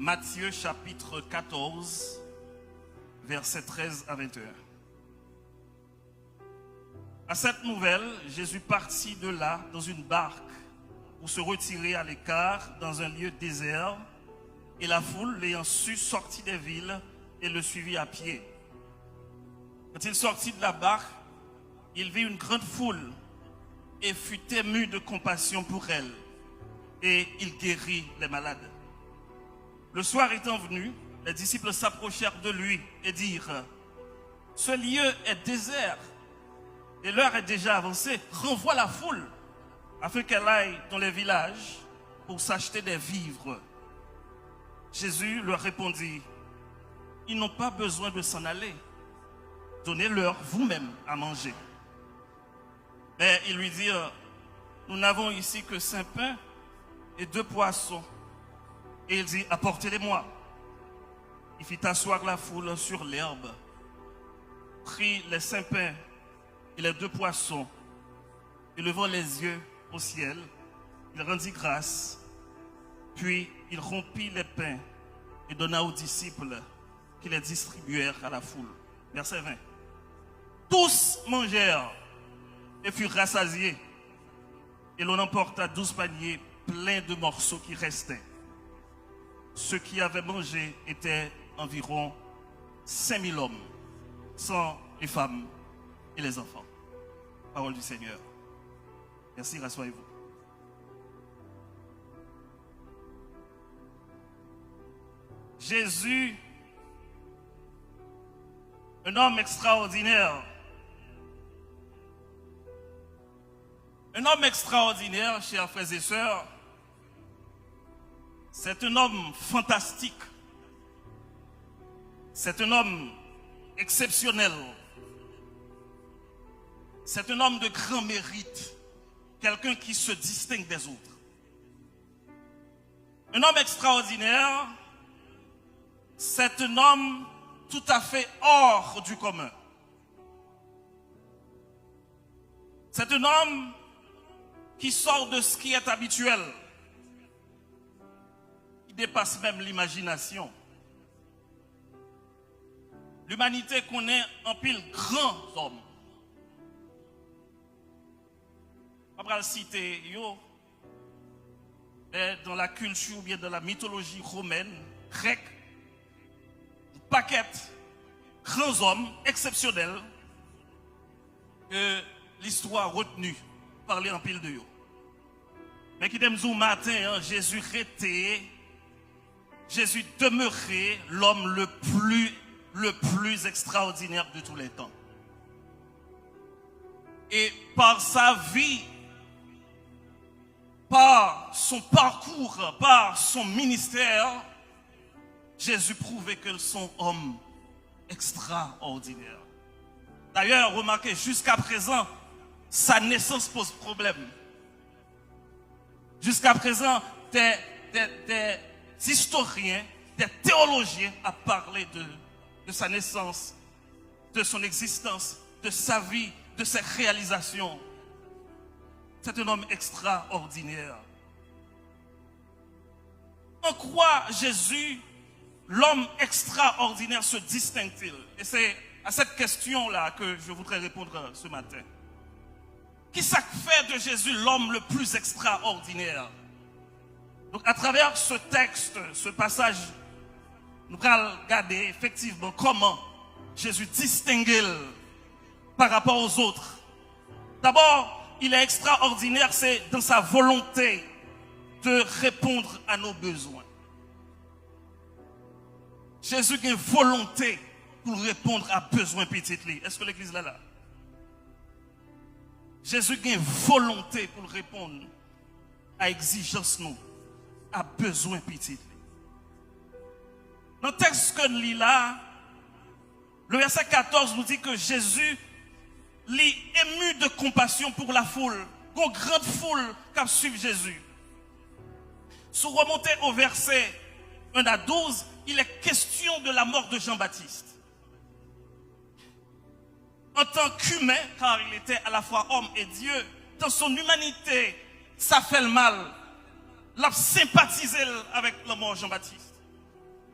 Matthieu chapitre 14, versets 13 à 21. À cette nouvelle, Jésus partit de là dans une barque pour se retirer à l'écart dans un lieu désert, et la foule, l'ayant su, sortit des villes et le suivit à pied. Quand il sortit de la barque, il vit une grande foule et fut ému de compassion pour elle, et il guérit les malades. Le soir étant venu, les disciples s'approchèrent de lui et dirent: ce lieu est désert et l'heure est déjà avancée. Renvoie la foule afin qu'elle aille dans les villages pour s'acheter des vivres. Jésus leur répondit: ils n'ont pas besoin de s'en aller. Donnez-leur vous-même à manger. Mais ils lui dirent: nous n'avons ici que 5 pains et 2 poissons. Et il dit: apportez-les-moi. Il fit asseoir la foule sur l'herbe, prit les 5 pains et les 2 poissons, et levant les yeux au ciel, il rendit grâce, puis il rompit les pains et donna aux disciples qui les distribuèrent à la foule. Verset 20. Tous mangèrent et furent rassasiés, et l'on emporta 12 paniers pleins de morceaux qui restaient. Ceux qui avaient mangé étaient environ 5000 hommes, sans les femmes et les enfants. Parole du Seigneur. Merci, rassoyez-vous. Jésus, un homme extraordinaire. Un homme extraordinaire, chers frères et sœurs, c'est un homme fantastique. C'est un homme exceptionnel. C'est un homme de grand mérite. Quelqu'un qui se distingue des autres. Un homme extraordinaire, c'est un homme tout à fait hors du commun. C'est un homme qui sort de ce qui est habituel. Il dépasse même l'imagination. L'humanité connaît en pile grands hommes. On va le citer, dans la culture ou bien dans la mythologie romaine, grecque, une paquette grands hommes exceptionnels que l'histoire a retenu, parler en pile de eux. Mais qui t'aime au matin, Jésus était, Jésus demeurait l'homme le plus extraordinaire de tous les temps. Et par sa vie, par son parcours, par son ministère, Jésus prouvait que son homme extraordinaire. D'ailleurs, remarquez, jusqu'à présent, sa naissance pose problème. Jusqu'à présent, des historiens, des théologiens ont parlé de sa naissance, de son existence, de sa vie, de ses réalisations. C'est un homme extraordinaire. En quoi Jésus, l'homme extraordinaire, se distingue-t-il? Et c'est à cette question-là que je voudrais répondre ce matin. Qui ça fait de Jésus l'homme le plus extraordinaire? Donc à travers ce texte, ce passage, nous allons regarder effectivement comment Jésus distingue par rapport aux autres. D'abord, il est extraordinaire, c'est dans sa volonté de répondre à nos besoins. Jésus a une volonté pour répondre à besoins petits. Est-ce que l'église est là? Jésus a une volonté pour répondre à exigence nous, à besoins petits. Dans le texte que nous lisons là, le verset 14 nous dit que Jésus est ému de compassion pour la foule, une grande foule qui suit Jésus. Si vous remontez au verset 1 à 12, il est question de la mort de Jean-Baptiste. En tant qu'humain, car il était à la fois homme et Dieu, dans son humanité, ça fait le mal. Il a sympathisé avec le mort Jean-Baptiste.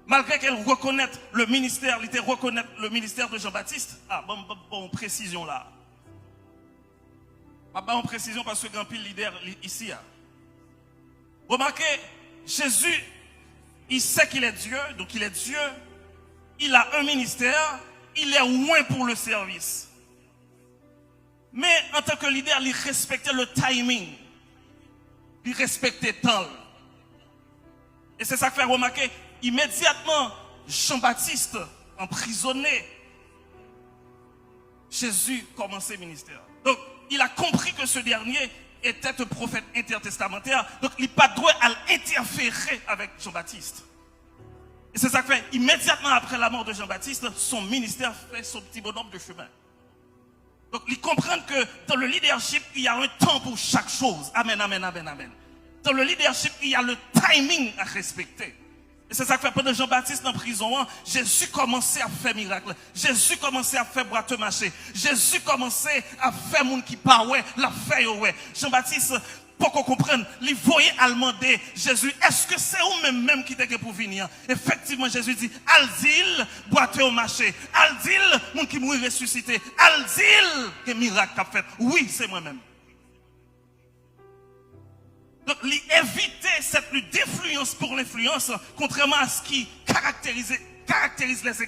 Malgré qu'elle reconnaisse le ministère, elle était reconnaître le ministère de Jean-Baptiste. Ah, bon, précision là. Bon, précision parce que grand pile leader ici. Remarquez, Jésus, il sait qu'il est Dieu, donc il est Dieu. Il a un ministère, il est loin pour le service. Mais en tant que leader, il respectait le timing. Il respectait le temps. Et c'est ça que fait remarquer, immédiatement, Jean-Baptiste emprisonné, Jésus commençait le ministère. Donc, il a compris que ce dernier était un prophète intertestamentaire. Donc, il n'a pas droit à l'interférer avec Jean-Baptiste. Et c'est ça que fait, immédiatement après la mort de Jean-Baptiste, son ministère fait son petit bonhomme de chemin. Donc, ils comprennent que dans le leadership, il y a un temps pour chaque chose. Amen, amen, amen, amen. Dans le leadership, il y a le timing à respecter. Et c'est ça que fait pendant Jean-Baptiste en prison, Jésus commençait à faire miracle. Jésus commençait à faire boiteux marché. Jésus commençait à faire monde qui part, ouais, la fait, ouais. Jean-Baptiste, pour qu'on comprenne, il voyait à demander Jésus, est-ce que c'est vous même qui était pour venir? Effectivement, Jésus dit, Aldil, boiteux au marché. Aldil, monde qui mourit ressuscité. Aldil, que miracle qu'a fait. Oui, c'est moi-même. Donc, éviter cette lutte d'influence pour l'influence, contrairement à ce qui caractérise les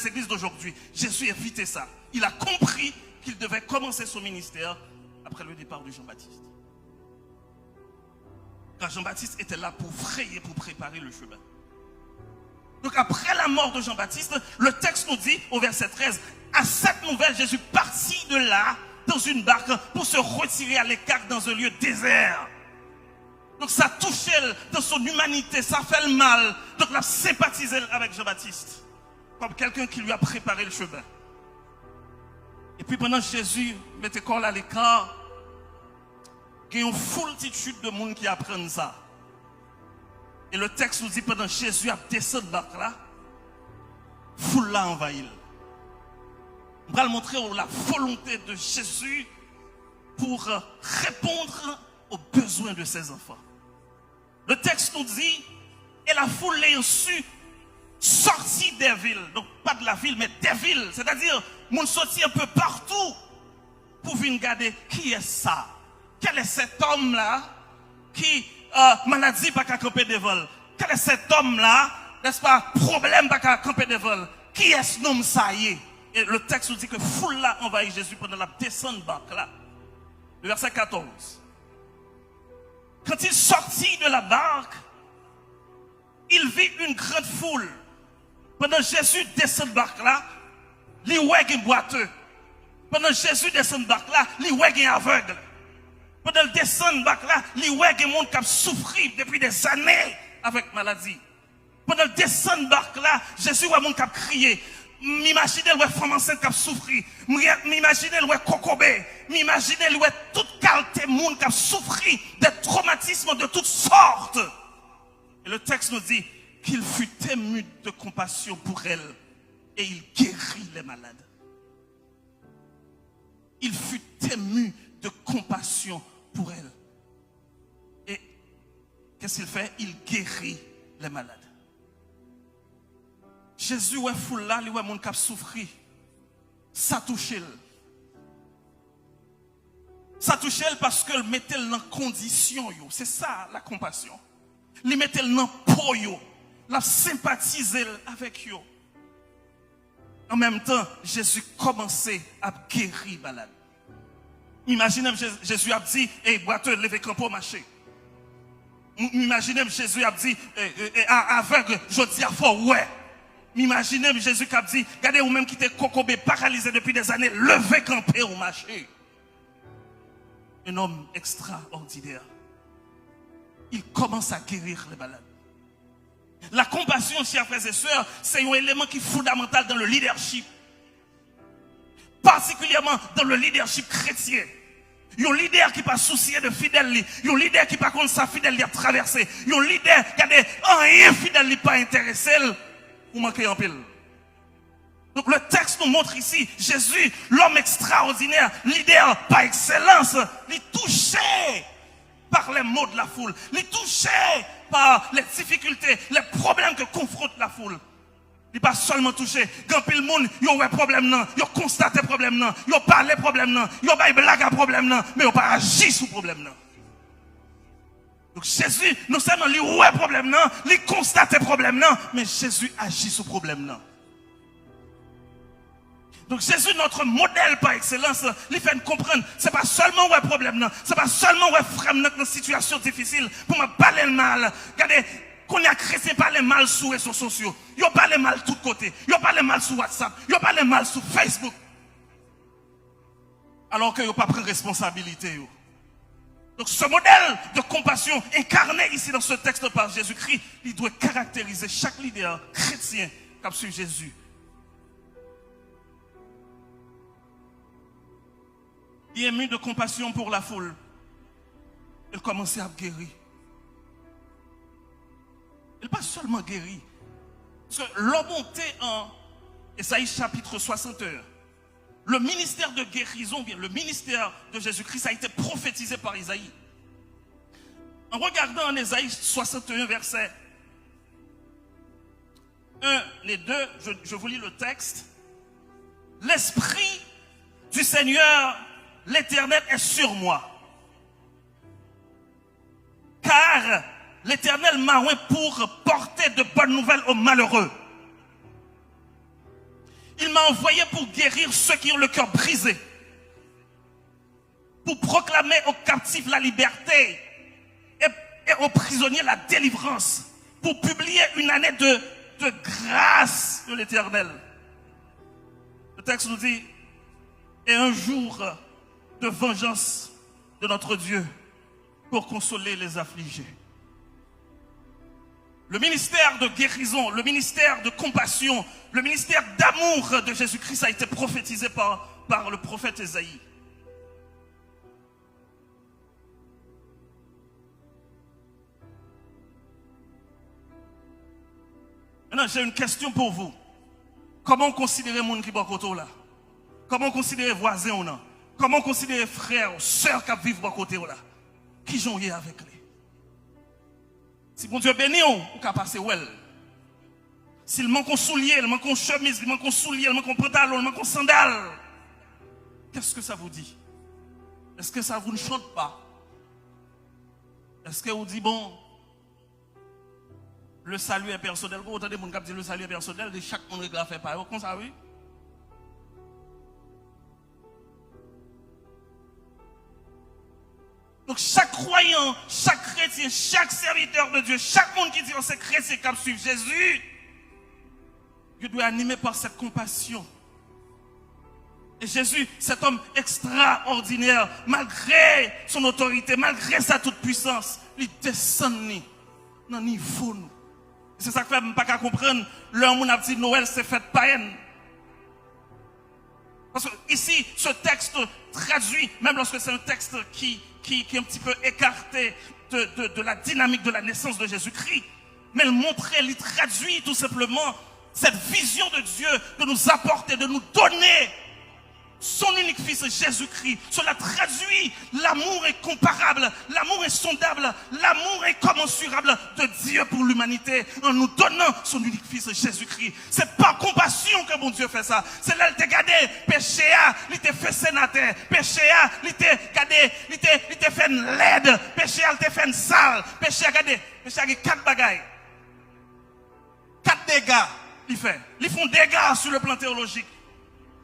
églises d'aujourd'hui. Jésus évitait ça. Il a compris qu'il devait commencer son ministère après le départ de Jean-Baptiste. Car Jean-Baptiste était là pour frayer, pour préparer le chemin. Donc après la mort de Jean-Baptiste, le texte nous dit au verset 13, à cette nouvelle, Jésus partit de là dans une barque pour se retirer à l'écart dans un lieu désert. Donc ça touchait dans son humanité, ça fait le mal. Donc il a sympathisé avec Jean-Baptiste, comme quelqu'un qui lui a préparé le chemin. Et puis pendant que Jésus mettait corps à l'écart, il y a une foultitude de monde qui apprennent ça. Et le texte nous dit pendant que Jésus a descendu de la barque là, foule là envahit. On va le montrer la volonté de Jésus pour répondre aux besoins de ses enfants. Le texte nous dit, et la foule l'ayant su, sorti des villes, donc pas de la ville, mais des villes, c'est-à-dire, mon sorti un peu partout, pour venir regarder qui est ça, quel est cet homme-là, qui, maladie pas qu'à camper des vols, quel est cet homme-là, n'est-ce pas, problème pas qu'à camper des vols, qui est ce nom ça y est. Et le texte nous dit que foule là envahit Jésus pendant la descente de barque là. Le verset 14. Quand il sortit de la barque, il vit une grande foule. Pendant que Jésus descend de barque là, il voit un boiteux. Pendant que Jésus descend de barque là, il voit un aveugle. Pendant qu'il descend de barque là, il voit un monde qui a souffert depuis des années avec maladie. Pendant qu'il descend de barque là, Jésus voit un monde qui a crié. M'imaginez le femme enceinte qui a souffert. M'imaginez le cocobé. M'imaginez le toute qualité monde qui a souffert des traumatismes de toutes sortes. Et le texte nous dit qu'il fut ému de compassion pour elle et il guérit les malades. Il fut ému de compassion pour elle. Et qu'est-ce qu'il fait? Il guérit les malades. Jésus ouais foule là, lui ouais mon cap souffri. Ça touche. Ça touche parce que mettait dans condition yo, c'est ça la compassion. Il mettait dans peau yo, la sympathiser avec yo. En même temps, Jésus commençait à guérir malade. Imaginez Jésus a dit "Eh boiteux, levez campo marcher." Imaginez Jésus a dit aveugle, je dis à fort ouais. Imaginez Jésus qui a dit, regardez vous-même qui était cocobé, paralysé depuis des années, levez camper au marché. Un homme extraordinaire. Il commence à guérir les malades. La compassion, chers frères et sœurs, c'est un élément qui est fondamental dans le leadership. Particulièrement dans le leadership chrétien. Il y a un leader qui n'est pas soucié de fidèle. Il y a un leader qui n'est pas contre sa fidèle à traverser. Il y a un leader qui a des infidèle n'est pas intéressé. Ou manquer en pile. Donc le texte nous montre ici, Jésus, l'homme extraordinaire, leader par excellence, il touchait par les mots de la foule, il touchait par les difficultés, les problèmes que confronte la foule. Il pas seulement touché. Quand pile monde, il y a un problème non, il constaté problème non, il parlé problème non, il a blague à problème non, mais il pas agi sur problème non. Donc Jésus, non seulement lui ouais problème non, il constate problème non, mais Jésus agit sur problème non. Donc Jésus, notre modèle par excellence, il fait comprendre, c'est pas seulement un problème, non, c'est pas seulement un frère dans une situation difficile pour me parler le mal. Regardez, qu'on a chrétien parler mal sur les réseaux sociaux, ils parlent mal de tous côtés, ils parlent mal sur WhatsApp, ils parlent mal sur Facebook. Alors qu'ils n'ont pas pris responsabilité. Donc ce modèle de compassion incarné ici dans ce texte par Jésus-Christ, il doit caractériser chaque leader chrétien qui a suivi Jésus. Il est ému de compassion pour la foule. Il commençait à guérir. Il n'a pas seulement guéri. Parce que l'homme monté en Ésaïe chapitre 61, le ministère de guérison, bien le ministère de Jésus-Christ a été prophétisé par Ésaïe. En regardant en Ésaïe 61, verset 1 et 2, je vous lis le texte. L'Esprit du Seigneur, l'Éternel est sur moi. Car l'Éternel m'a oint pour porter de bonnes nouvelles aux malheureux. Il m'a envoyé pour guérir ceux qui ont le cœur brisé, pour proclamer aux captifs la liberté et aux prisonniers la délivrance, pour publier une année de grâce de l'Éternel. Le texte nous dit, et un jour de vengeance de notre Dieu pour consoler les affligés. Le ministère de guérison, le ministère de compassion, le ministère d'amour de Jésus-Christ a été prophétisé par le prophète Ésaïe. Maintenant, j'ai une question pour vous. Comment considérer mon qui est là? Comment considérer voisin ou non? Comment considérer frère ou soeur qui vivent à côté là? Qui j'en ai avec lui? Si bon Dieu bénit, on peut passer well. S'il manque un soulier, il manque une chemise, il manque un soulier, il manque un pantalon, il manque un sandal, qu'est-ce que ça vous dit? Est-ce que ça vous ne chante pas? Est-ce que vous dites, bon, le salut est personnel? Vous entendez mon cap dire le salut est personnel, de chaque monde qui a fait pareil, comme ça, oui? Donc chaque croyant, chaque chrétien, chaque serviteur de Dieu, chaque monde qui dit on c'est chrétien qui suit Jésus, il doit animer par cette compassion. Et Jésus, cet homme extraordinaire, malgré son autorité, malgré sa toute puissance, il descend dans le niveau. C'est ça que fait pas qu'à comprendre, l'heure où on a dit Noël c'est fête païenne. Parce que ici, ce texte traduit, même lorsque c'est un texte qui est un petit peu écarté de la dynamique de la naissance de Jésus-Christ, mais il traduit tout simplement cette vision de Dieu de nous apporter, de nous donner son unique fils Jésus-Christ. Cela traduit l'amour incomparable, l'amour insondable, l'amour incommensurable de Dieu pour l'humanité en nous donnant son unique fils Jésus-Christ. C'est par compassion que mon Dieu fait ça. C'est là qu'il t'a gardé péché, il t'a fait sénateur, péché, il t'a gardé, il t'a fait laide, péché, il t'a fait sale, péché, regardez, péché a 4 bagailles. 4 dégâts, il fait. Ils font dégâts sur le plan théologique.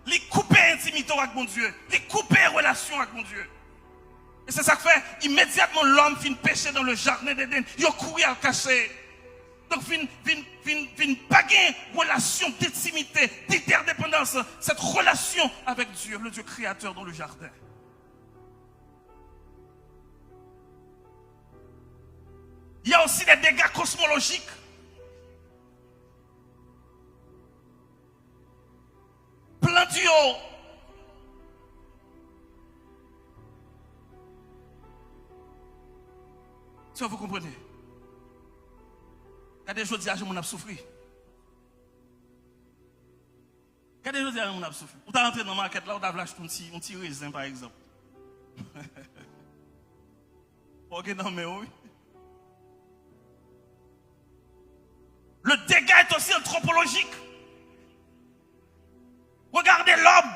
Ils coupent intimité avec mon Dieu. Ils coupent relation avec mon Dieu. Et c'est ça que fait, immédiatement l'homme finit pécher dans le jardin d'Éden. Il a couru à le cacher. Donc, fin pas une relation d'intimité, d'interdépendance. Cette relation avec Dieu, le Dieu créateur dans le jardin. Il y a aussi des dégâts cosmologiques. Plein d'yeux. Ça vous comprenez? Regardez, je dis à mon a souffert. Regardez, je dis à mon a souffert. Vous êtes rentré dans la market là, vous avez acheté un petit raisin par exemple. Ok, non mais oui. Le dégât est aussi anthropologique. Regardez l'homme.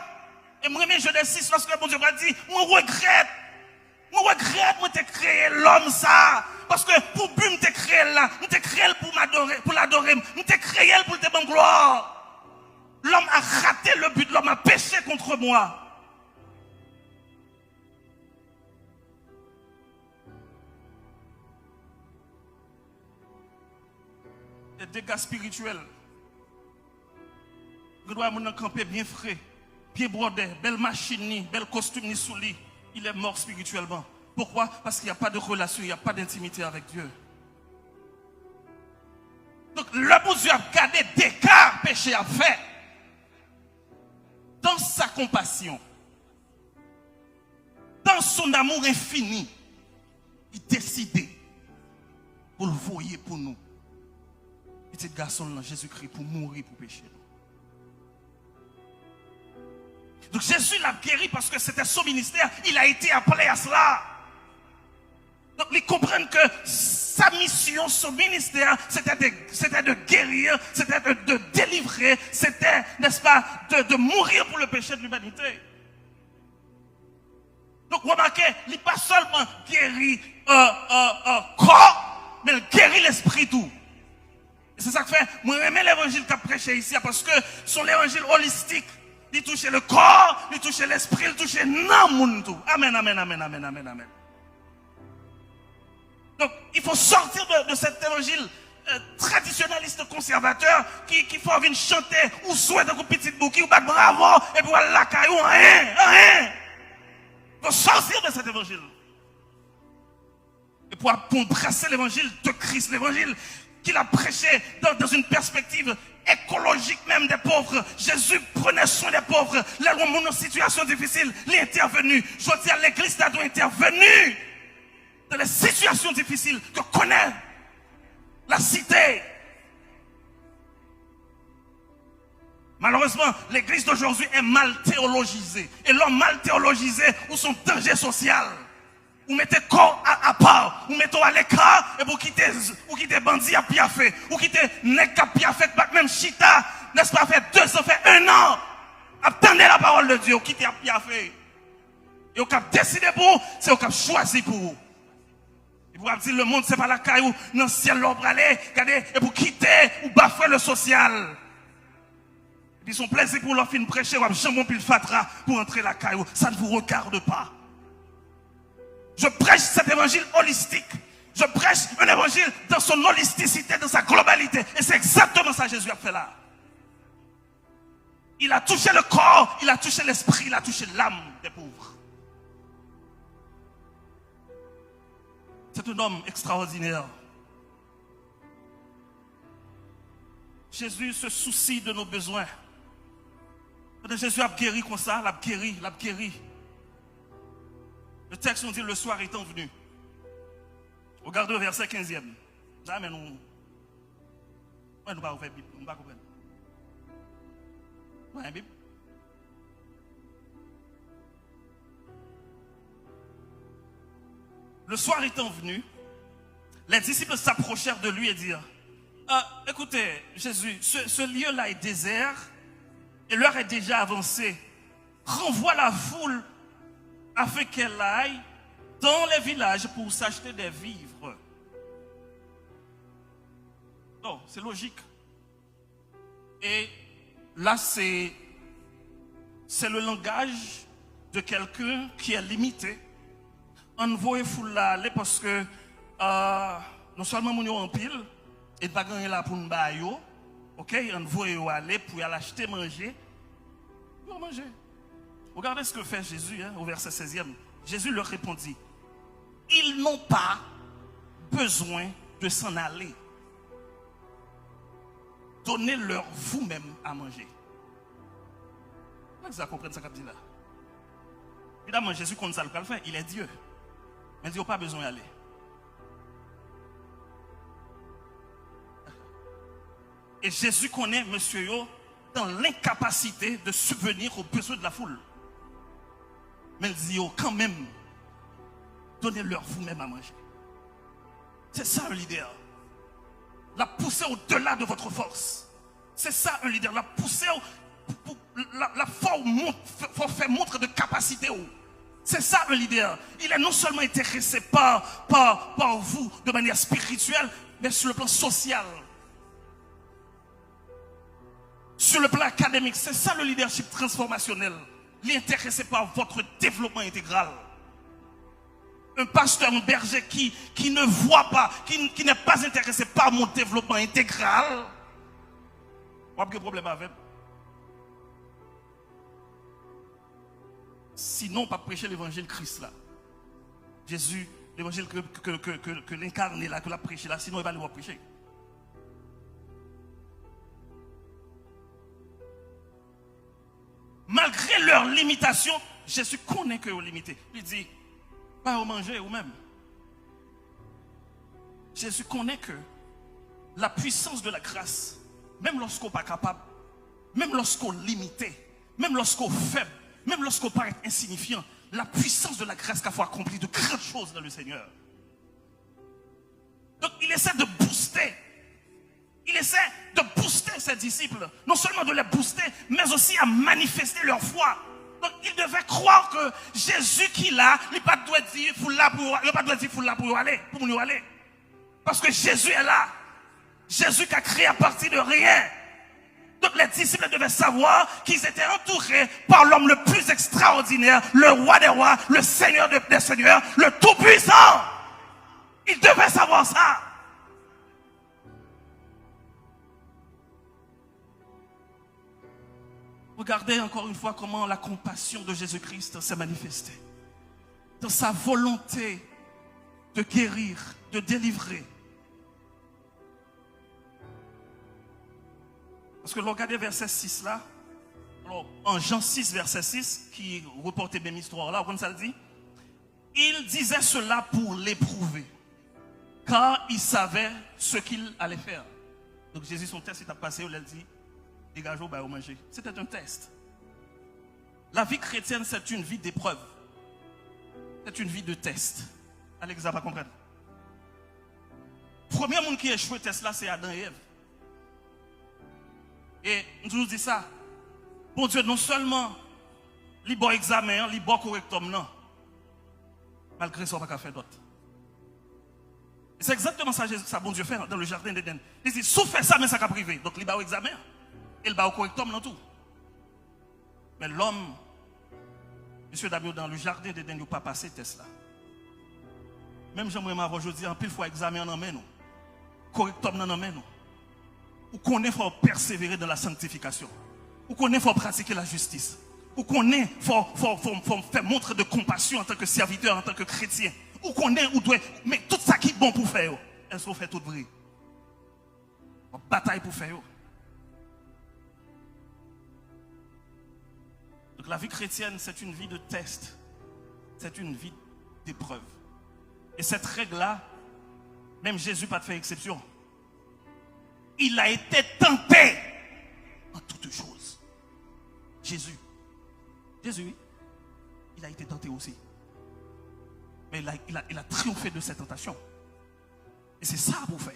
Et moi, je Genèse 6, lorsque mon Dieu m'a dit, moi regrette, moi t'ai créé l'homme ça. Parce que pour but, je t'ai créé là, je t'ai créé pour m'adorer, pour l'adorer, je t'ai créé pour te donner gloire. L'homme a raté le but, l'homme a péché contre moi. Des dégâts spirituels. Je dois me camper bien frais, bien brodé, belle machine, belle costume ni sous lit. Il est mort spirituellement. Pourquoi? Parce qu'il n'y a pas de relation, il n'y a pas d'intimité avec Dieu. Donc, le bon Dieu a gardé des cas péché à faire. Dans sa compassion, dans son amour infini, il décidait pour le voyer pour nous. Petit garçon là, Jésus-Christ, pour mourir pour pécher. Donc Jésus l'a guéri parce que c'était son ministère, il a été appelé à cela. Donc ils comprennent que sa mission, son ministère, c'était de guérir, c'était de délivrer, c'était, n'est-ce pas, de mourir pour le péché de l'humanité. Donc remarquez, il n'est pas seulement guéri corps, mais il guérit l'esprit tout. Et c'est ça que fait, moi j'aime l'évangile qu'a prêché ici, parce que son l'évangile holistique. Il touche le corps, il touche l'esprit, il touche l'âme. Amen, amen, amen, amen, amen, amen. Donc, il faut sortir de cet évangile traditionnaliste conservateur qui faut venir chanter ou souhaiter un petit bouquet ou battre bravo et puis la caillou, rien. Il faut sortir de cet évangile. Et pour embrasser l'évangile de Christ, l'évangile qu'il a prêché dans une perspective écologique même des pauvres. Jésus prenait soin des pauvres. Les gens dans une situation difficile, il est intervenu. Je dis à l'église doit intervenir dans les situations difficiles que connaît la cité. Malheureusement, l'église d'aujourd'hui est mal théologisée. Et l'homme mal théologisé ou son danger social. Vous mettez corps à part, vous mettez à l'écart et vous quittez bandit à piafé, vous quittez nèg à piafé, même chita, n'est-ce pas, fait 2 ans, fait 1 an. Attendez la parole de Dieu, vous quittez à piafé. Et vous avez décidé pour vous, c'est vous qui avez choisi pour vous. Et vous avez dit le monde, c'est pas la caillou, dans le ciel, l'ombre aller, regardez, et vous quittez ou bafouez le social. Et puis son plaisir pour leur fin prêcher, vous avez jambon puis le fatra pour entrer la caillou. Ça ne vous regarde pas. Je prêche cet évangile holistique. Je prêche un évangile dans son holisticité, dans sa globalité. Et c'est exactement ça que Jésus a fait là. Il a touché le corps, il a touché l'esprit, il a touché l'âme des pauvres. C'est un homme extraordinaire. Jésus se soucie de nos besoins. Jésus a guéri comme ça, l'a guéri. Le texte nous dit le soir étant venu. Regardez au verset 15e. Jamais nous ne pouvons pas ouvrir la Bible. Nous ne pouvons pas comprendre. Nous avons une Bible. Le soir étant venu, les disciples s'approchèrent de lui et dirent, écoutez, Jésus, ce lieu-là est désert et l'heure est déjà avancée. Renvoie la foule afin qu'elle aille dans les villages pour s'acheter des vivres. Non, c'est logique. Et là, c'est le langage de quelqu'un qui est limité. On voit foule là aller parce que non seulement mon en pile et pas gagner là pour nous bailler, ok, on voit aller pour aller acheter manger, pour manger. Regardez ce que fait Jésus au verset 16e. Jésus leur répondit, ils n'ont pas besoin de s'en aller. Donnez-leur vous-même à manger. Vous comprenez ce qu'il dit là? Évidemment, Jésus compte ça le faire, il est Dieu. Mais il n'a pas besoin d'aller. Et Jésus connaît monsieur Yo dans l'incapacité de subvenir aux besoins de la foule. Mais il dit quand même, donnez-leur vous-même à manger. C'est ça un leader. La pousse pousser au-delà de votre force. C'est ça un leader, la pousser, la faire montre de capacité. C'est ça un leader. Il est non seulement intéressé par vous de manière spirituelle, mais sur le plan social. Sur le plan académique, c'est ça le leadership transformationnel. Il est intéressé par votre développement intégral. Un pasteur, un berger qui ne voit pas, qui n'est pas intéressé par mon développement intégral, on a un problème avec. Sinon, pas prêcher l'évangile Christ là. Jésus, l'évangile que l'incarné là, que l'a prêché là, sinon il va le prêcher. Malgré leurs limitations, Jésus connaît que vous limitez. Il dit, pas au manger ou même. Jésus connaît que la puissance de la grâce, même lorsqu'on n'est pas capable, même lorsqu'on est limité, même lorsqu'on est faible, même lorsqu'on paraît insignifiant, la puissance de la grâce qu'a fait accomplir de grandes choses dans le Seigneur. Donc il essaie de booster. Il essaie de booster ses disciples. Non seulement de les booster, mais aussi à manifester leur foi. Donc il devait croire que Jésus qu'il a, il ne doit pas dire faut là pour aller, pour nous aller. Parce que Jésus est là. Jésus qui a créé à partir de rien. Donc les disciples devaient savoir qu'ils étaient entourés par l'homme le plus extraordinaire, le roi des rois, le seigneur des seigneurs, le tout-puissant. Ils devaient savoir ça. Regardez encore une fois comment la compassion de Jésus-Christ s'est manifestée. Dans sa volonté de guérir, de délivrer. Parce que regardez verset 6 là. Alors, en Jean 6, verset 6, qui reportait même histoire là, comme ça le dit. Il disait cela pour l'éprouver. Car il savait ce qu'il allait faire. Donc Jésus, son test, il a passé, il a dit, dégagez, au manger. C'était un test. La vie chrétienne, c'est une vie d'épreuve. C'est une vie de test. Alex va comprendre. Le premier monde qui a échoué test là, c'est Adam et Ève. Et nous dit ça. Bon Dieu, non seulement il bon examen, il bon correctum, non. Malgré ça, on ne va pas faire d'autre. C'est exactement ça que bon Dieu fait dans le jardin d'Éden. Il dit, si fait ça, mais ça va privé. Donc il va au examen. Et il va au correctum dans tout. Mais l'homme, monsieur Damio, dans le jardin d'Éden, il n'a pas passé test là. Même j'aimerais m'avoir aujourd'hui, en pile fois examen en main nous. Correctum en main nous. Ou qu'on est faut persévérer dans la sanctification. Ou qu'on est faut pratiquer la justice. Ou qu'on est faut faire montre de compassion en tant que serviteur, en tant que chrétien. Ou qu'on est, ou doit, mais tout ça qui est bon pour faire, est-ce qu'on fait tout vrai? On bataille pour faire. Donc la vie chrétienne, c'est une vie de test. C'est une vie d'épreuve. Et cette règle-là, même Jésus n'a pas fait exception. Il a été tenté en toutes choses. Jésus, il a été tenté aussi. Mais il a triomphé de cette tentation. Et c'est ça que vous faites.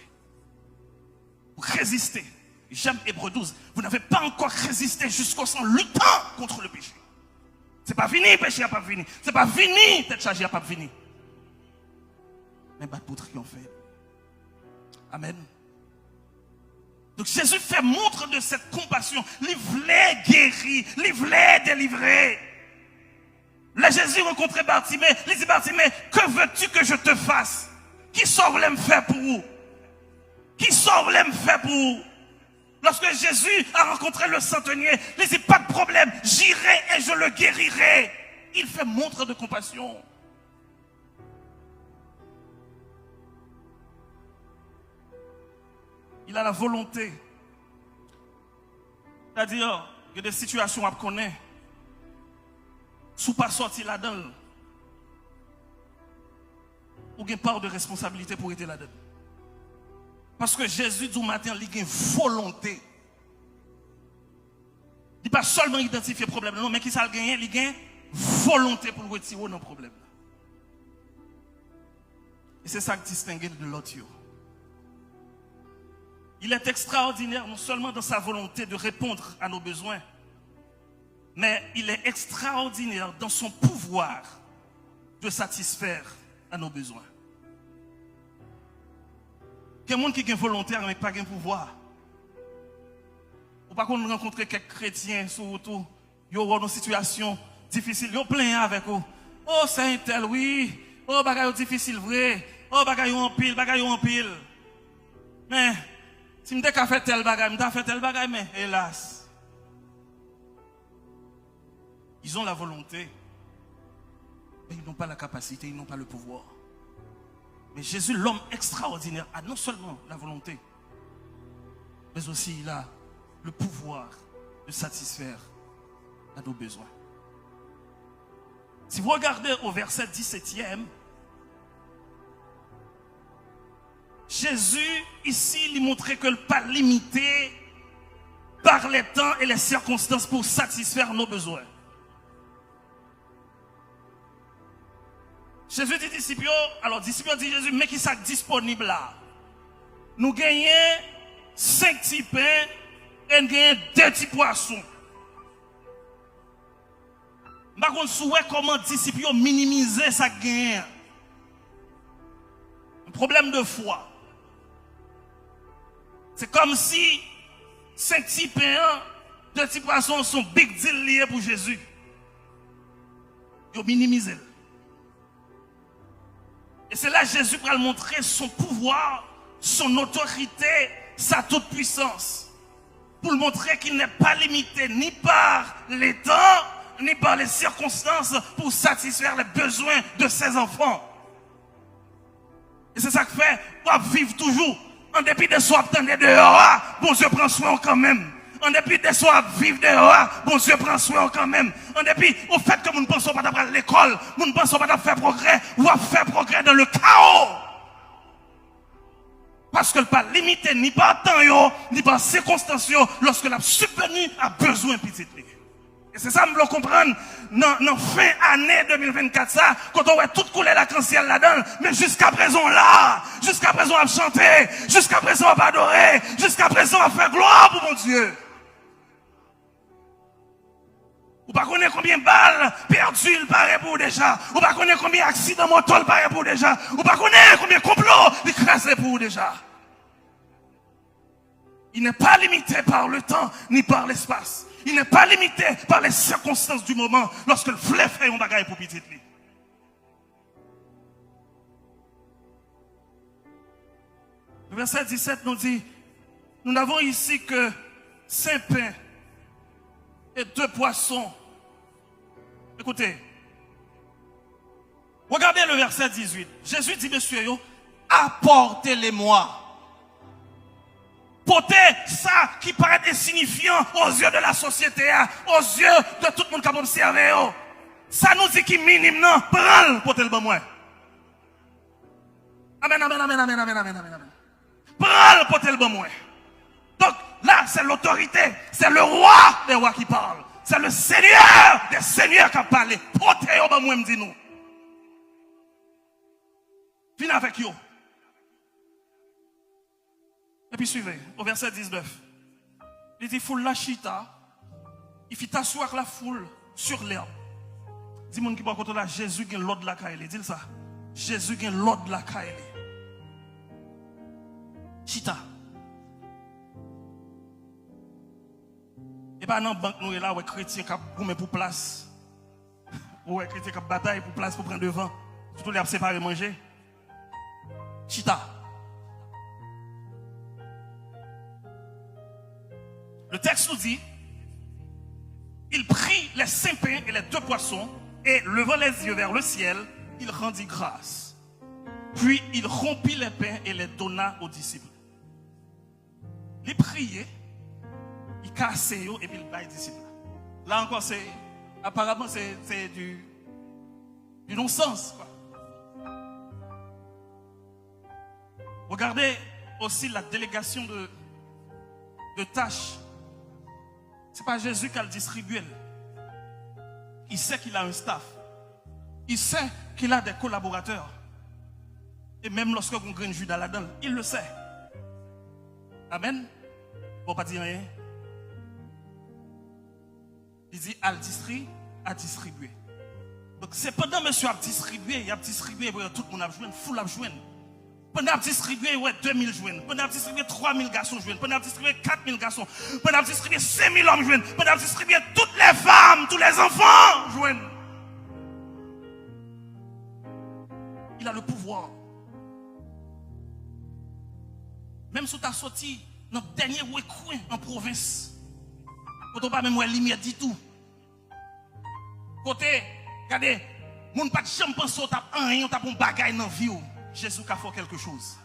Vous résistez. J'aime Hébreux 12. Vous n'avez pas encore résisté jusqu'au sang luttant contre le péché. C'est pas fini, péché n'a pas fini. C'est pas fini, tête chargée n'a pas fini. Mais battre pour triompher. Amen. Donc Jésus fait montre de cette compassion. Il voulait guérir, il voulait délivrer. Là Jésus rencontrait Bartimée. Il dit Bartimée, que veux-tu que je te fasse? Qui sort voulait me faire pour vous? Qui sort voulait me faire pour vous? Lorsque Jésus a rencontré le centenier, il dit pas de problème, j'irai et je le guérirai. Il fait montre de compassion. Il a la volonté. C'est-à-dire, il y a des situations à connaître. Si pas sorti là-dedans, ou il y a une part de responsabilité pour être là-dedans. Parce que Jésus, du matin, il a une volonté. Il n'est pas seulement identifier le problème, non, mais qui ça le gagne, il a une volonté pour le retirer dans le problème. Et c'est ça qui distingue de l'autre. Il est extraordinaire non seulement dans sa volonté de répondre à nos besoins, mais il est extraordinaire dans son pouvoir de satisfaire à nos besoins. Il y a des gens qui sont volontaires mais pas de pouvoir. Ou pas qu'on rencontre quelques chrétiens surtout, ils ont une situation difficile, ils ont plein avec eux. Oh, c'est un tel, oui. Oh, bagaille difficile, vrai. Oh, bagaille en pile, bagaille en pile. Mais, si je n'ai fait tel bagaille, je fait tel bagaille, mais hélas. Ils ont la volonté, mais ils n'ont pas la capacité, ils n'ont pas le pouvoir. Mais Jésus, l'homme extraordinaire, a non seulement la volonté, mais aussi il a le pouvoir de satisfaire à nos besoins. Si vous regardez au verset 17e, Jésus, ici, lui montrait que le pas limité par les temps et les circonstances pour satisfaire nos besoins. Jésus dit disciples, alors disciples dit Jésus, mais qui est disponible là? Nous gagnons 5 petits pains et nous gagnons 2 petits poissons. Par contre, souhaite comment disciples minimiser sa gain. Un problème de foi. C'est comme si 5 petits pains, 2 petits poissons sont big deal liés pour Jésus. Ils minimisent. Et c'est là que Jésus va montrer son pouvoir, son autorité, sa toute puissance. Pour le montrer qu'il n'est pas limité ni par les temps, ni par les circonstances pour satisfaire les besoins de ses enfants. Et c'est ça que fait pour vivre toujours. En dépit de soi, attendez dehors, bon Dieu prend soin quand même. En dépit de soi, vivre dehors, bon Dieu prend soin quand même. En dépit au fait que nous ne pensons pas à l'école, nous ne pensons pas à faire progrès, ou à faire progrès dans le chaos. Parce que le pas limité ni par temps, ni par circonstances, lorsque la subvenu a besoin de petit. Et c'est ça que je veux comprendre dans fin année 2024, ça, quand on va tout couler l'arc-en-ciel là-dedans, mais jusqu'à présent là, jusqu'à présent on va chanter, jusqu'à présent on va adorer, jusqu'à présent on va faire gloire pour mon Dieu. Ou pas connaître combien de balles perdues il paraît pour déjà, ou pas connaître combien d'accidents moto il paraît pour déjà, ou pas connaître combien de complots il crase pour déjà. Il n'est pas limité par le temps ni par l'espace. Il n'est pas limité par les circonstances du moment lorsque le fleuve fait un bagage pour petit. Le verset 17 nous dit, nous n'avons ici que 5 pains et 2 poissons. Écoutez, regardez le verset 18. Jésus dit, messieurs, apportez-les-moi. Porter ça qui paraît insignifiant aux yeux de la société, aux yeux de tout le monde qui a observé. Ça nous dit qu'il minime, non? Prends-le, portez le bon moi. Amen, amen, amen, amen, amen, amen, amen. Prends-le, portez le bon moi. Donc là, c'est l'autorité, c'est le roi des rois qui parle. C'est le Seigneur des seigneurs qui a parlé. Portez le bon moi, me dit nous. Viens avec eux. Et puis suivez, au verset 19. Il dit, foule la chita, il fit asseoir la foule sur l'herbe. Dis-moi qui parle là, Jésus gagne l'ordre de la caille. Dis ça. Jésus gagne l'ordre de la caille. Chita. Et pas dans la banque, nous là, où les chrétiens qui ont pour place. Où les chrétiens qui ont bataille pour place pour prendre devant. Surtout les séparer manger. Chita. Le texte nous dit, il prit les 5 pains et les 2 poissons et levant les yeux vers le ciel, il rendit grâce. Puis il rompit les pains et les donna aux disciples. Il priait, il cassait et puis il baille aux disciples. Là encore, apparemment c'est du non-sens. Regardez aussi la délégation de tâches. Ce n'est pas Jésus qui a le distribué. Il sait qu'il a un staff. Il sait qu'il a des collaborateurs. Et même lorsque on gagne Judas là-dedans, il le sait. Amen. Bon, pas dire rien. Il dit à distribuer. Donc c'est pendant monsieur a distribué, il a distribué, tout le monde a joué, full a joué. Pendant a distribué, 2000 joués. Pendant a distribué 3000 garçons joués. Pendant a distribué 4000 garçons. Pendant a distribué 5000 hommes joués. Pendant a distribué toutes les femmes, tous les enfants joués. Il a le pouvoir. Même si tu as sorti dans le dernier recoin en province, quand on pas même la lumière du tout. Côté, regardez, mon pas de chambre pense t'as rien, t'as un bagage dans la vie. Jésus a fait quelque chose.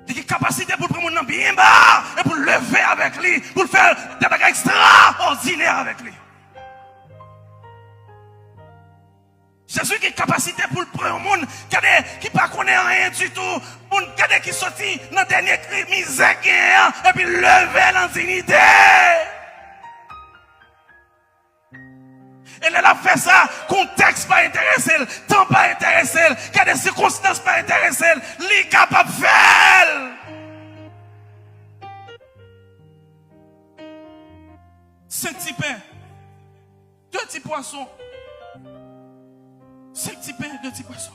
Il a une capacité pour prendre mon bien bas et pour le lever avec lui, pour faire des bagages extraordinaires avec lui. Jésus qui a une capacité pour prendre un monde qui ne connaît rien du tout, qui sorti dans le dernier cri misère et puis lever l'indignité. Elle a fait ça, contexte pas intéressé, temps pas intéressé, qu'il y a des circonstances pas intéressées, il est capable de faire. 5 petits pains, 2 petits poissons. 5 petits pains, 2 petits poissons.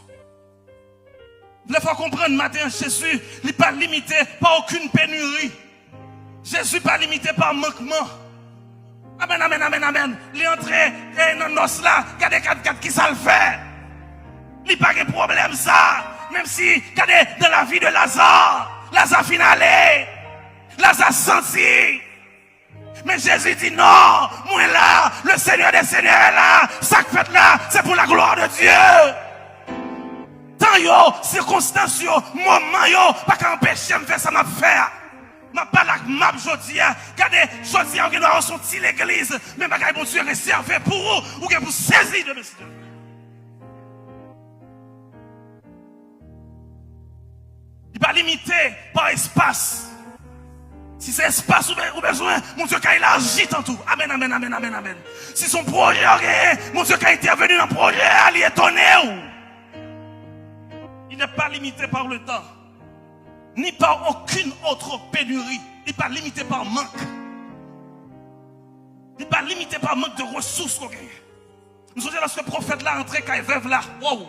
Il faut comprendre matin, Jésus n'est pas limité par aucune pénurie. Jésus n'est pas limité par manquement. Amen, amen, amen, amen. Il est entré dans nos là, regardez 4-4 qui ça le fait. Il n'y a pas de problème ça. Même si, regardez, dans la vie de Lazare, Lazare finalé, Lazare senti. Mais Jésus dit non, moi là, le Seigneur des Seigneurs est là, ça que fait là, c'est pour la gloire de Dieu. Tant yo, circonstances yo, moment yo, pas qu'à empêcher de faire ça m'a faire. Ma balak map jodia, regardez, jodia on doit ressentir l'église, mais bagay bon Dieu réservé pour vous, ou que vous saisir de monsieur. Il n'est pas limité par espace. Si c'est espace ou besoin, mon Dieu qui élargi tant tout. Amen, amen, amen, amen, amen. Si son projet est, mon Dieu qui a intervenu dans le projet, il est étonné. Il n'est pas limité par le temps, ni par aucune autre pénurie. Il n'est pas limité par manque. Il n'est pas limité par manque de ressources qu'on gagne. Nous sommes lorsque le prophète là entré, quand il veuve là, wow.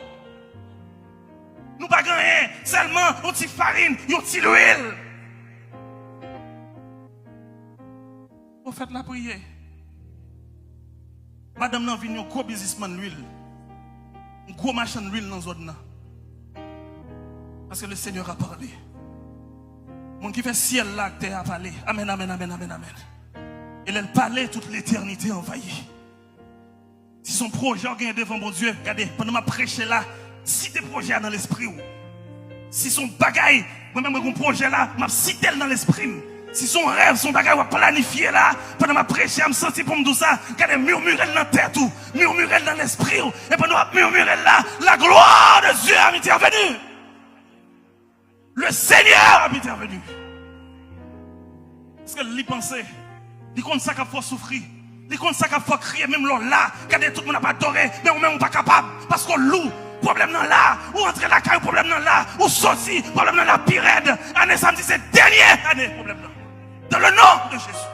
Nous pas gagner seulement une petite farine, une petite huile. Le prophète là prié. Madame n'a venu un gros businessman l'huile. Un gros machin d'huile dans la zone. Parce que le Seigneur a parlé. Mon qui fait ciel là, terre a parlé. Amen, amen, amen, amen, amen. Et elle parlait toute l'éternité envahie. Si son projet est devant mon Dieu, regardez, pendant ma prêcher là, si tes projets dans l'esprit, si son bagaille, moi-même mon projet là, m'a cité dans l'esprit. Si son rêve, son bagaille va planifier là, pendant ma prêcher, je me sens pour me dire ça, regardez, murmurer dans la tête, murmurer dans l'esprit, et pendant ma murmurer là, la gloire de Dieu a intervenu. Le Seigneur a intervenu. Parce que lui pensait, il compte ça qu'il faut souffrir, il compte ça qu'il faut crier, même là, regardez, tout le monde n'a pas adoré, mais on même pas capable, parce qu'on loue. Problème dans là, ou entrer la caille, problème dans là, ou sortir, problème dans la pirède. Année samedi, c'est dernière année, problème là. Dans le nom de Jésus.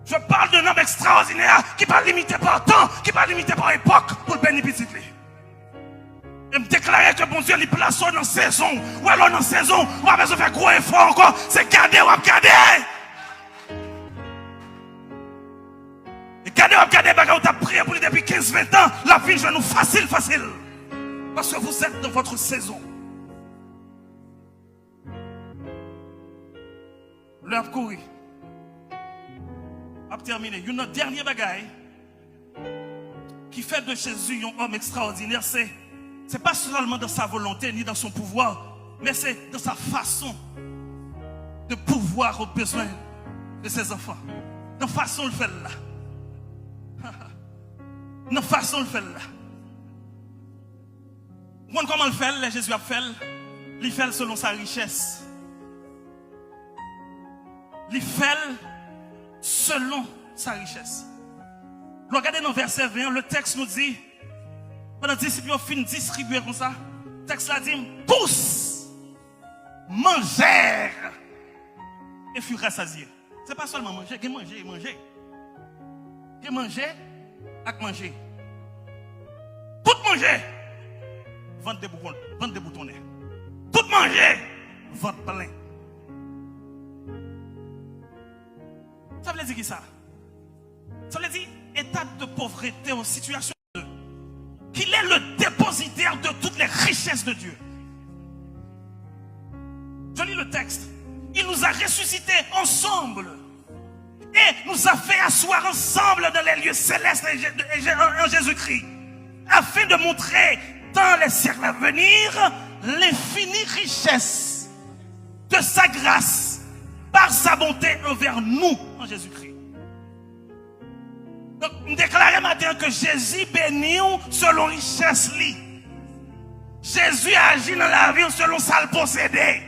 Je parle d'un homme extraordinaire qui n'est pas limité par temps, qui n'est pas limité par époque pour le bénéficier. Et me déclarer que bon Dieu, il place dans saison, ou alors dans saison, on va besoin de faire gros effort encore, c'est garder ou garder. Et garder ou garder, on t'a prié pour lui depuis 15-20 ans, la vie je nous facile. Parce que vous êtes dans votre saison. L'heure a couru. A terminé. Une dernière bagaille qui fait de Jésus un homme extraordinaire, c'est pas seulement dans sa volonté ni dans son pouvoir, mais c'est dans sa façon de pouvoir aux besoins de ses enfants. Dans la façon de le faire là. Dans la façon de le faire là. Vous comment le fait, Jésus a fait, il fait selon sa richesse. Il fait selon sa richesse. Regardez dans le verset 20, le texte nous dit, pendant que les disciples ont fini de distribuer comme ça, le texte là dit, tous mangèrent et furent rassasiés. Ce n'est pas seulement manger, ils manger, manger. Ils manger avec manger. Tout manger, vendre des boutonnets. Tout manger, vendre plein. Ça veut dire qui ça? Ça veut dire état de pauvreté ou situation de qu'il est le dépositaire de toutes les richesses de Dieu. Je lis le texte. Il nous a ressuscités ensemble et nous a fait asseoir ensemble dans les lieux célestes en Jésus-Christ, afin de montrer dans les siècles à venir l'infinie richesse de sa grâce par sa bonté envers nous en Jésus-Christ. Donc, nous déclarons maintenant que Jésus bénit selon richesse li. Jésus agit dans la vie selon sa possédé.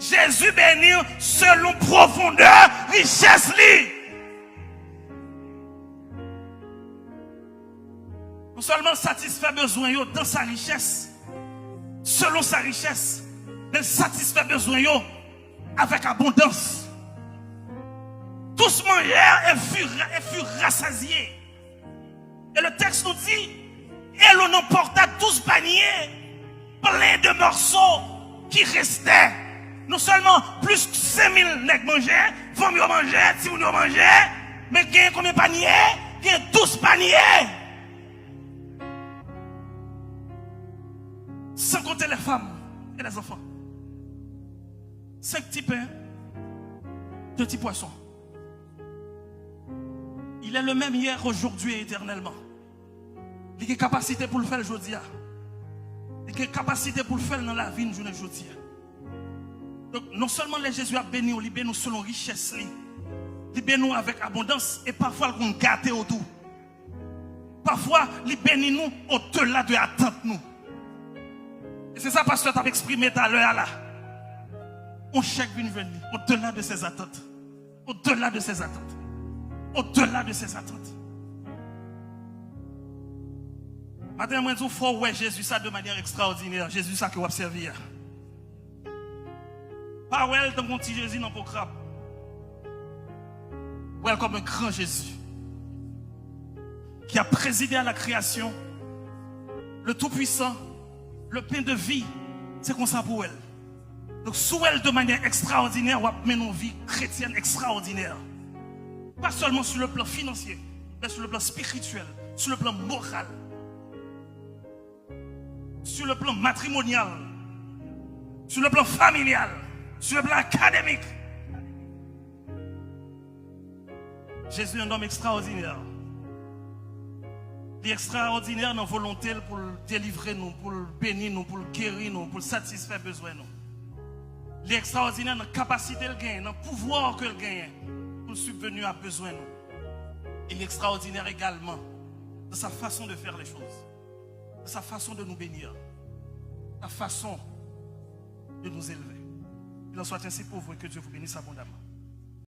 Jésus bénit selon profondeur, richesse li. Non seulement satisfait besoin dans sa richesse, selon sa richesse, mais satisfait besoin avec abondance. Tous mangèrent et furent rassasiés. Et le texte nous dit, et l'on emporta 12 paniers pleins de morceaux qui restaient. Non seulement plus que 5000 nègres mangeaient, familles mangeaient, si vous mangeaient, mais il y a combien de paniers? Il y a 12 paniers. Sans compter les femmes et les enfants. 5 petits pains, 2 petits poissons. Il est le même hier, aujourd'hui et éternellement. Il a une capacité pour le faire aujourd'hui. Il a une capacité pour le faire dans la vie de aujourd'hui. Donc, non seulement les Jésus a béni, il béni selon richesse, il béni avec abondance et parfois il gâte autour. Parfois, il béni nous au-delà de l'attente nous. Et c'est ça, pasteur, tu as exprimé tout à l'heure là. On chèque une venue au-delà de ses attentes. Au-delà de ses attentes. Au-delà de ses attentes. Maintenant, moi, il faut voir Jésus ça de manière extraordinaire. Jésus ça que vous observez. Pas ouais, dans mon petit Jésus dans le crabe. Ouais, comme un grand Jésus qui a présidé à la création, le Tout-Puissant, le pain de vie, c'est comme ça pour elle. Donc, sous elle de manière extraordinaire, on va mener une vie chrétienne extraordinaire. Pas seulement sur le plan financier, mais sur le plan spirituel, sur le plan moral, sur le plan matrimonial, sur le plan familial, sur le plan académique. Jésus est un homme extraordinaire. Il est extraordinaire dans la volonté pour le délivrer nous, pour le bénir nous, pour le guérir nous, pour le satisfaire besoin nous. Il est extraordinaire dans la capacité qu'il gagne, dans le pouvoir qu'il gagne pour subvenir à besoin nous. Il est extraordinaire également dans sa façon de faire les choses, dans sa façon de nous bénir, sa façon de nous élever. Il en soit ainsi pour vous et que Dieu vous bénisse abondamment.